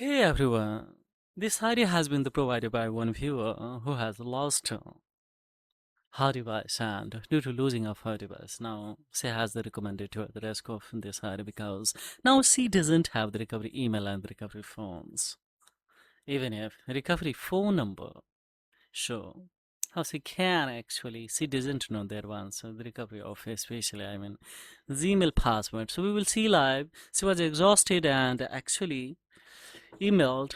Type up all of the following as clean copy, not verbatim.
Hey everyone, this idea has been provided by one viewer who has lost her device, and due to losing of her device, now she has the recommended to the rescue of this idea because now she doesn't have the recovery email and the recovery phones. Even if recovery phone number show how she can actually, she doesn't know their one, so the recovery of especially, the email password. So we will see live. She was exhausted and actually emailed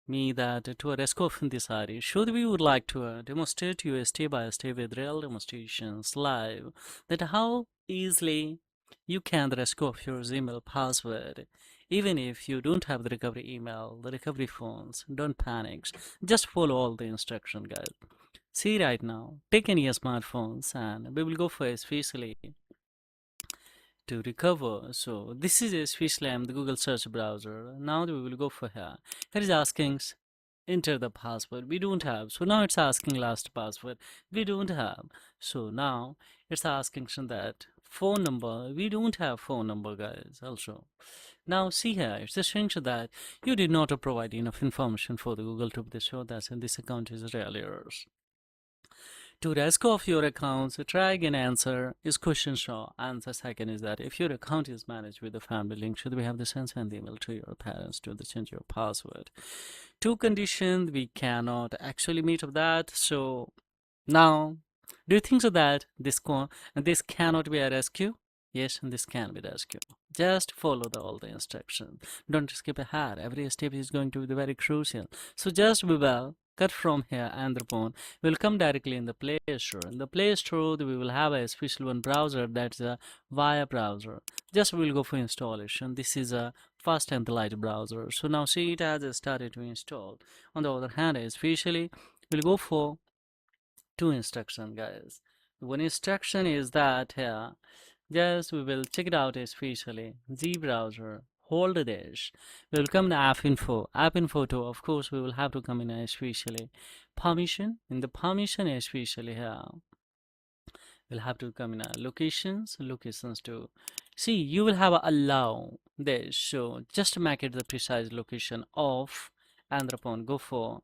me that to a rescue of this area, should we would like to demonstrate you a step by step with real demonstrations live that how easily you can rescue of your email password even if you don't have the recovery email, the recovery phones. Don't panic, just follow all the instruction guys. See right now, take any smartphones and we will go for especially to recover. So this is especially the Google search browser. Now we will go for here. Here is asking enter the password. We don't have. So now it's asking last password. We don't have. So now it's asking that phone number. We don't have phone number guys also. Now see here, it's saying that you did not provide enough information for the Google to show that this account is real errors. To rescue of your accounts, try again answer is question show. And the second is that if your account is managed with the family link, should we have the sense and email to your parents to change your password? Two conditions we cannot actually meet of that. So now, do you think so that this cannot be a rescue? Yes, this can be rescue. Just follow all the instructions. Don't skip ahead. Every step is going to be very crucial. So just we will cut from here and the phone. We'll come directly in the Play Store. In the Play Store, we will have a special one browser that's a via browser. Just we'll go for installation. This is a fast and light browser. So now see it has started to install. On the other hand, especially we'll go for two instruction guys. One instruction is that here just we will check it out especially Z browser hold this. We will come to app info too. Of course we will have to come in especially permission. In the permission especially here we'll have to come in locations to see you will have a allow this. So just make it the precise location of and upon go for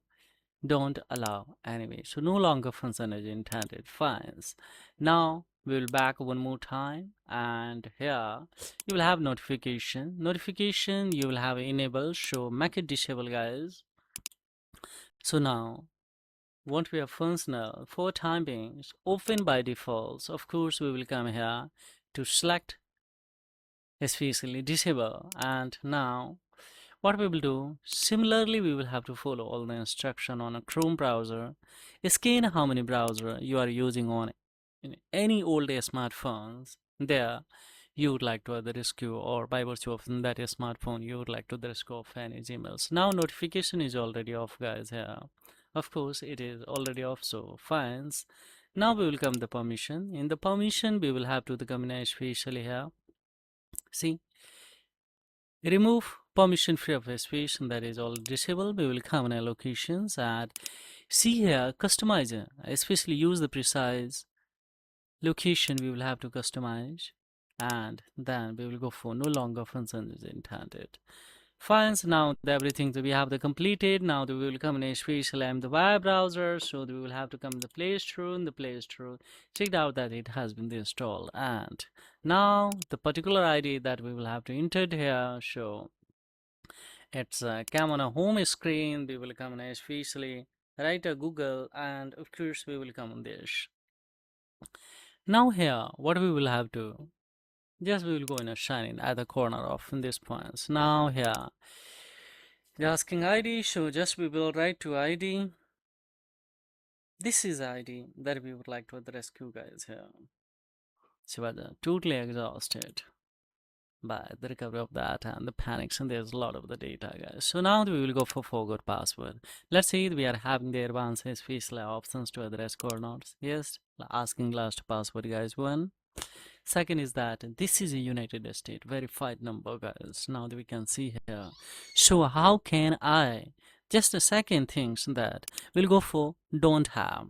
don't allow anyway. So no longer function as intended fines. Now we will back one more time and here you will have notification you will have enable, so make it disable guys. So now won't be a functional for time being open by default. Of course we will come here to select especially disable, and now what we will do similarly we will have to follow all the instruction on a Chrome browser. Scan how many browser you are using on in any old smartphones there you would like to have the rescue, or by virtue of that smartphone you would like to the rescue of any emails. Now notification is already off guys here. Of course it is already off, so fines. Now we will come the permission. In the permission we will have to the combine especially here. See, remove permission free of space, that is all disabled. We will come in allocations and see here customizer, especially use the precise location we will have to customize, and then we will go for no longer function is intended. Fine, so now everything that we have the completed. Now we will come in a special the web browser, so we will have to come in the Play Store. In the Play Store, checked out that it has been installed, and now the particular ID that we will have to enter here. So it's come on a home screen. We will come in especially write a Google, and of course we will come on this. Now here, what we will have to just we will go in a shining at the corner of this points. Now here, the asking ID, so just we will write to ID. This is ID that we would like to rescue guys here. She was totally exhausted by the recovery of that and the panics, and there's a lot of the data guys. So now we will go for forgot password. Let's say we are having the advanced special options to address coordinates. Yes, asking last password guys one. Second is that this is a United States verified number guys. Now that we can see here. So how can I just a second things that we'll go for don't have.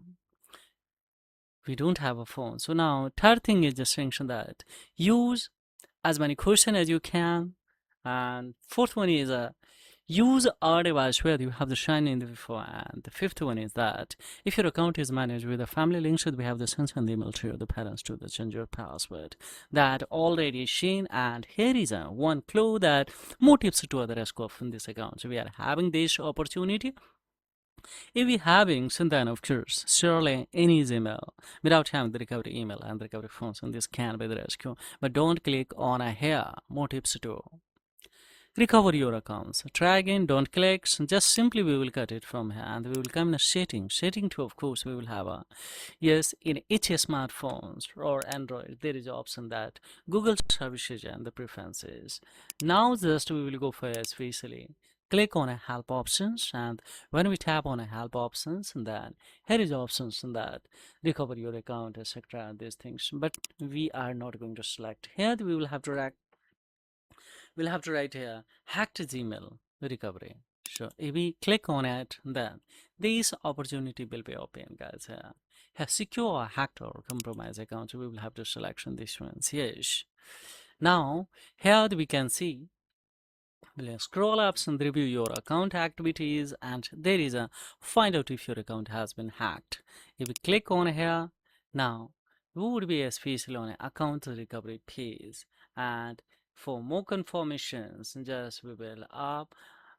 We don't have a phone. So now third thing is just saying that use as many questions as you can, and fourth one is Use our device where you have the shine in the before. And the fifth one is that if your account is managed with a family link, should we have the send the email to the parents to the change your password. That already seen. And here is a one clue that more tips to other rest of this account. So we are having this opportunity. If we having, then of course, surely any email without having the recovery email and the recovery function, this can be the rescue. But don't click on a here. More tips to recover your accounts. Try again, don't click, just simply we will cut it from here and we will come in a setting. Setting too, of course, we will have a, yes, in each smartphones or Android, there is an option that Google services and the preferences. Now just we will go for especially click on a help options, and when we tap on a help options, and then here is options that recover your account, etc. these things, but we are not going to select here. We will have to write here hacked Gmail recovery. So if we click on it, then this opportunity will be open, guys. Here secure hacked or compromised accounts, we will have to selection this ones. Yes. Now here we can see, we'll scroll up and review your account activities, and there is a find out if your account has been hacked. If we click on here, now we would be especially on account recovery page, and for more confirmations, just we will up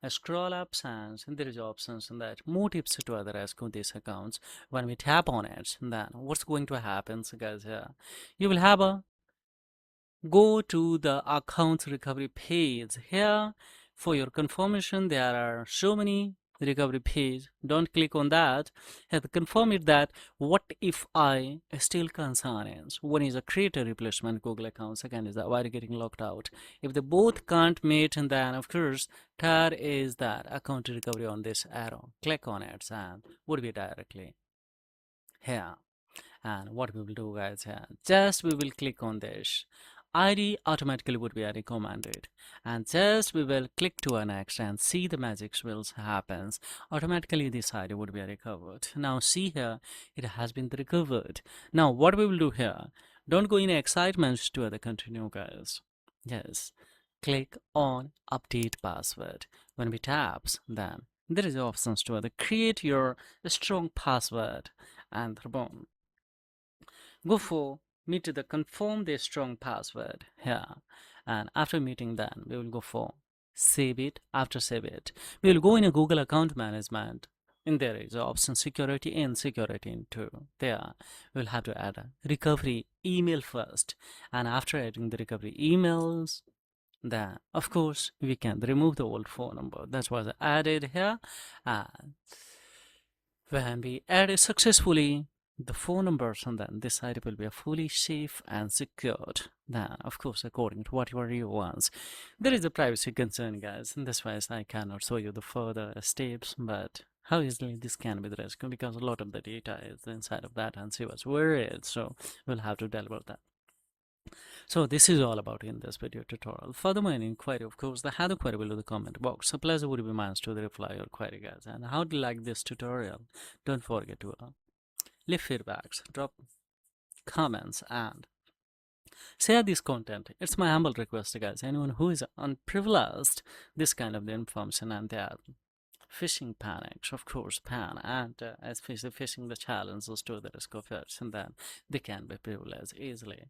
scroll up and there is options that more tips to other these accounts. When we tap on it, then what's going to happen, so guys, you will have a go to the account recovery page. Here for your confirmation, there are so many recovery page. Don't click on that. Have confirm it that what if I still concerns. One is a create a replacement Google account, second is that why getting locked out. If they both can't meet, and then of course third is that account recovery on this arrow. Click on it and would be directly here. And what we will do, guys, here just we will click on this. ID automatically would be recommended, and just we will click to our next and see the magic will happens. Automatically this ID would be recovered. Now see here, it has been recovered. Now what we will do here, don't go in excitement to other continue, guys. Yes, click on update password. When we taps, then there is options to other create your strong password, and boom, go for meet the confirm the strong password here, and after meeting, then we will go for save it. After save it, we will go in a Google account management, and there is option security and security into there. We'll have to add a recovery email first, and after adding the recovery emails, then of course we can remove the old phone number that was added here. And when we add it successfully the phone numbers, and then this site will be fully safe and secured. Then of course according to whatever you want. There is a privacy concern, guys, and that's why I cannot show you the further steps, but how easily this can be the risk, because a lot of the data is inside of that and see what's where it is, so we'll have to deliver that. So this is all about in this video tutorial. Furthermore, any inquiry, of course, the header query below the comment box. So pleasure would be mine to reply your query, guys. And how do you like this tutorial? Don't forget to leave feedbacks, drop comments, and share this content. It's my humble request, guys. Anyone who is unprivileged this kind of the information and they are phishing panics, of course, and especially facing the challenges to the risk of it, and then they can be privileged easily.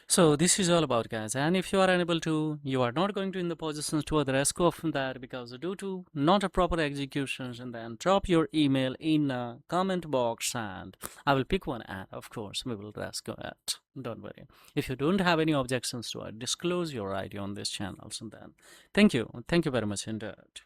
So this is all about, guys, and if you are unable to, you are not going to in the positions to the risk of that, because due to not a proper executions, and then drop your email in a comment box and I will pick one, and of course we will rescue it. Don't worry. If you don't have any objections to it, disclose your ID on this channel, and then thank you very much indeed.